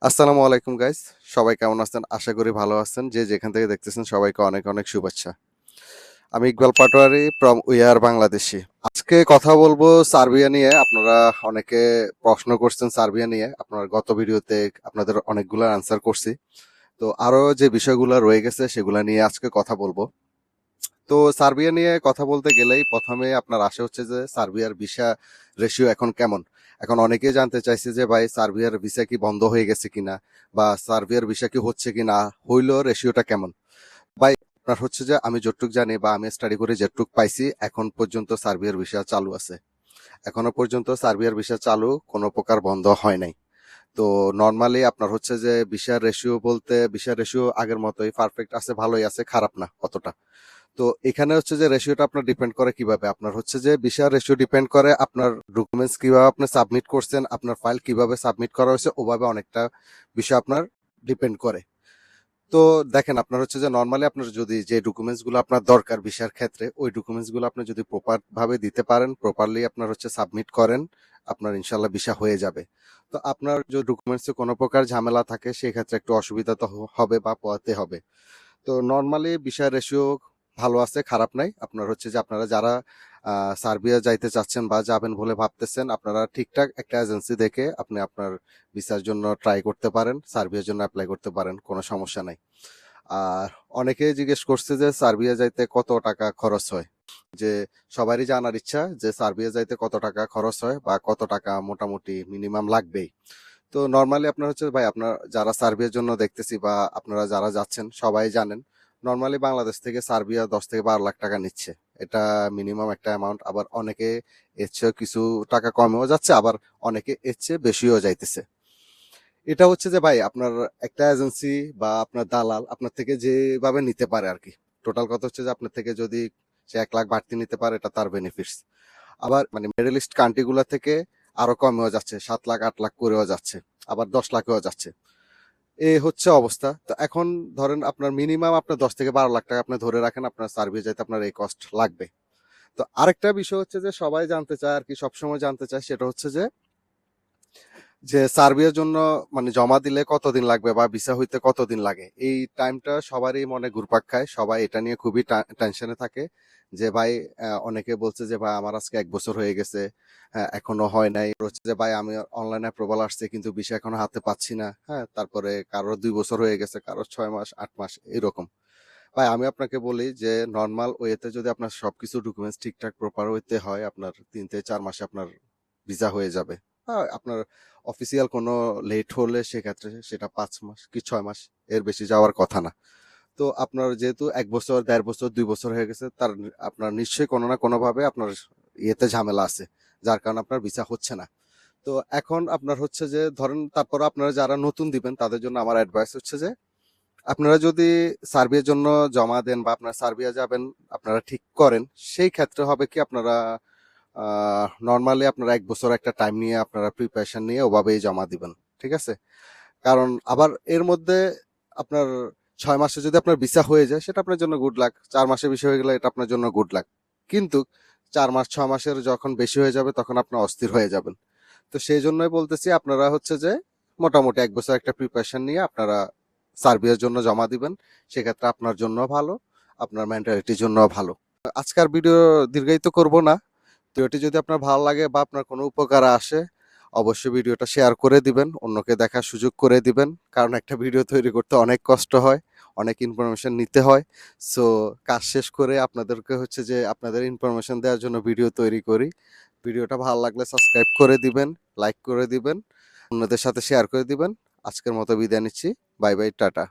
আসসালামু আলাইকুম গাইস। সবাই কেমন আছেন? আশা করি ভালো আছেন। যে যেখান থেকে দেখতেছেন সবাইকে অনেক অনেক শুভেচ্ছা। আমি ইকবাল পাটোয়ারি ফ্রম উইয়ার বাংলাদেশি। আজকে কথা বলবো সার্বিয়া নিয়ে। আপনারা অনেকে প্রশ্ন করছেন সার্বিয়া নিয়ে। আপনার গত ভিডিওতে আপনাদের অনেকগুলো আনসার করছি। তো আরো যে বিষয়গুলো রয়ে গেছে সেগুলো নিয়ে আজকে কথা বলবো। তো সার্বিয়া নিয়ে কথা বলতে গেলেই প্রথমে আপনার আসে হচ্ছে যে সার্বিয়ার ভিসা রেশিও এখন কেমন। এখন অনেকেই জানতে চাইছে যে ভাই সার্বিয়ার ভিসা কি বন্ধ হয়ে গেছে কিনা, বা সার্বিয়ার ভিসা কি হচ্ছে কিনা, হইলো রেশিওটা কেমন। ভাই আপনার হচ্ছে যে আমি যতটুক জানি বা আমি স্টাডি করে যেটুক পাইছি, এখন পর্যন্ত সার্বিয়ার ভিসা চালু আছে। এখনো পর্যন্ত সার্বিয়ার ভিসা চালু, কোনো প্রকার বন্ধ হয় নাই। তো নর্মালি আপনার হচ্ছে যে ভিসার রেশিও বলতে, ভিসার রেশিও আগের মতোই পারফেক্ট আছে, ভালোই আছে, খারাপ না অতটা। তো এখানে হচ্ছে যে রেশিওটা আপনার ডিপেন্ড করে কিভাবে, আপনার হচ্ছে যে ভিসার রেশিও ডিপেন্ড করে আপনার ডকুমেন্টস কিভাবে আপনি সাবমিট করছেন, আপনার ফাইল কিভাবে সাবমিট করা হয়েছে, ওভাবে অনেকটা বিষয় আপনার ডিপেন্ড করে। তো দেখেন আপনার হচ্ছে যে নর্মালি আপনার যদি যে ডকুমেন্টস গুলো আপনার দরকার ভিসার ক্ষেত্রে, ওই ডকুমেন্টস গুলো আপনি যদি প্রপার ভাবে দিতে পারেন, প্রপারলি আপনার হচ্ছে সাবমিট করেন, আপনার ইনশাল্লাহ ভিসা হয়ে যাবে। তো আপনার যদি ডকুমেন্টসে কোনো প্রকার ঝামেলা থাকে সেক্ষেত্রে একটু অসুবিধা তো হবে বা পোয়াতে হবে। তো নর্মালি ভিসার রেশিও ভালো আছে, খারাপ নাই। আপনার হচ্ছে যে আপনারা যারা সার্বিয়া যাইতে চাচ্ছেন বা যাবেন বলে ভাবতেছেন, আপনারা ঠিকঠাক একটা এজেন্সি দেখে আপনি আপনার ভিসার জন্য ট্রাই করতে পারেন, সার্বিয়ার জন্য অ্যাপ্লাই করতে পারেন, কোনো সমস্যা নাই। আর অনেকে জিজ্ঞেস করছে যে সার্বিয়া যাইতে কত টাকা খরচ হয়। যে সবারই জানার ইচ্ছা যে সার্বিয়া যাইতে কত টাকা খরচ হয় বা কত টাকা মোটামুটি মিনিমাম লাগবেই। তো নর্মালি আপনার হচ্ছে ভাই, আপনার যারা সার্বিয়ার জন্য দেখতেছি বা আপনারা যারা যাচ্ছেন সবাই জানেন, নর্মালি বাংলাদেশ থেকে সার্বিয়া 10 থেকে 12 লাখ টাকা নিচ্ছে। এটা মিনিমাম একটা অ্যামাউন্ট। আবার অনেকে এর চেয়েও কিছু টাকা কমেও যাচ্ছে, আবার অনেকে এর চেয়ে বেশিও যাইতেছে। এটা হচ্ছে যে ভাই আপনার একটা এজেন্সি বা আপনার দালাল আপনার থেকে যেভাবে নিতে পারে আর কি। টোটাল কথা হচ্ছে যে আপনার থেকে যদি সে 1 লাখ বাড়তি নিতে পারে, এটা তার বেনিফিটস। আবার মানে মিডল ইস্ট কান্ট্রি গুলা থেকে আরো কমেও যাচ্ছে, 7 লাখ 8 লাখ করেও যাচ্ছে, আবার 10 লাখেও যাচ্ছে। এ হচ্ছে অবস্থা। তো এখন ধরেন আপনার মিনিমাম আপনার 10 থেকে 12 লাখ টাকা আপনি ধরে রাখেন, আপনার সার্ভিস যাইতে আপনার এই কস্ট লাগবে। তো আরেকটা বিষয় হচ্ছে যে সবাই জানতে চায় আর কি, সবসময় জানতে চায়, সেটা হচ্ছে যে সার্বিয়ার জন্য মানে জমা দিলে কতদিন লাগবে বা ভিসা হইতে কতদিন লাগে। এই টাইমটা সবারই মনে ঘুরপাক খায়, সবাই এটা নিয়ে খুবই টেনশনে থাকে। যে ভাই অনেকে বলছে যে ভাই আমার আজকে 1 বছর হয়ে গেছে, এখনো হয় নাই। হচ্ছে যে ভাই আমি অনলাইনে অ্যাপ্রুভাল আসছে কিন্তু ভিসা এখনো হাতে পাচ্ছি না। হ্যাঁ, তারপরে কারো 2 বছর হয়ে গেছে, কারো 6 মাস 8 মাস এরকম। ভাই আমি আপনাকে বলি যে নর্মাল ওয়েতে যদি আপনার সবকিছু ডকুমেন্টস ঠিকঠাক প্রপার হইতে হয়, আপনার 3 থেকে 4 মাসে আপনার ভিসা হয়ে যাবে। আপনার অফিসিয়াল কোনো লেট হলে সেক্ষেত্রে সেটা 5 মাস কি 6 মাস, এর বেশি যাওয়ার কথা না। তো আপনার যেহেতু 1 বছর 1.5 বছর 2 বছর হয়ে গেছে, তার আপনার নিশ্চয়ই কোনো না কোনো ভাবে আপনার ইয়েতে ঝামেলা আছে, যার কারণে আপনার ভিসা হচ্ছে না। তো এখন আপনার হচ্ছে যে ধরেন, তারপর আপনারা যারা নতুন দিবেন তাদের জন্য আমার অ্যাডভাইস হচ্ছে যে আপনারা যদি সার্বিয়ার জন্য জমা দেন বা আপনারা সার্বিয়া যাবেন, আপনারা ঠিক করেন, সেই ক্ষেত্রে হবে কি আপনারা নর্মালি আপনারা 1 বছর একটা টাইম নিয়ে আপনারা প্রিপারেশন নিয়ে ওভাবেই জমা দিবেন। ঠিক আছে? কারণ আবার এর মধ্যে আপনার 6 মাসে যদি আপনার ভিসা হয়ে যায় সেটা আপনার জন্য গুড লাক, 4 মাসে বেশি হয়ে গেলে এটা আপনার জন্য গুড লাক। কিন্তু 4 মাস 6 মাসের যখন বেশি হয়ে যাবে তখন আপনার অস্থির হয়ে যাবেন। তো সেই জন্যই বলতেছি আপনারা হচ্ছে যে মোটামুটি 1 বছর একটা প্রিপারেশন নিয়ে আপনারা সার্বিয়ার জন্য জমা দিবেন। সেক্ষেত্রে আপনার জন্য ভালো, আপনার মেন্টালিটির জন্য ভালো। আজকের ভিডিও দীর্ঘায়িত করব না। ভিডিওটি যদি আপনার ভালো লাগে বা আপনার কোনো উপকারে আসে, অবশ্যই ভিডিওটা শেয়ার করে দিবেন, অন্যকে দেখার সুযোগ করে দিবেন। কারণ একটা ভিডিও তৈরি করতে অনেক কষ্ট হয়, অনেক ইনফরমেশন নিতে হয়। সো কাজ শেষ করে আপনাদেরকে হচ্ছে যে আপনাদের ইনফরমেশন দেওয়ার জন্য ভিডিও তৈরি করি। ভিডিওটা ভালো লাগলে সাবস্ক্রাইব করে দিবেন, লাইক করে দিবেন, অন্যদের সাথে শেয়ার করে দিবেন। আজকের মতো বিদায় নিচ্ছি। Bye bye, tata.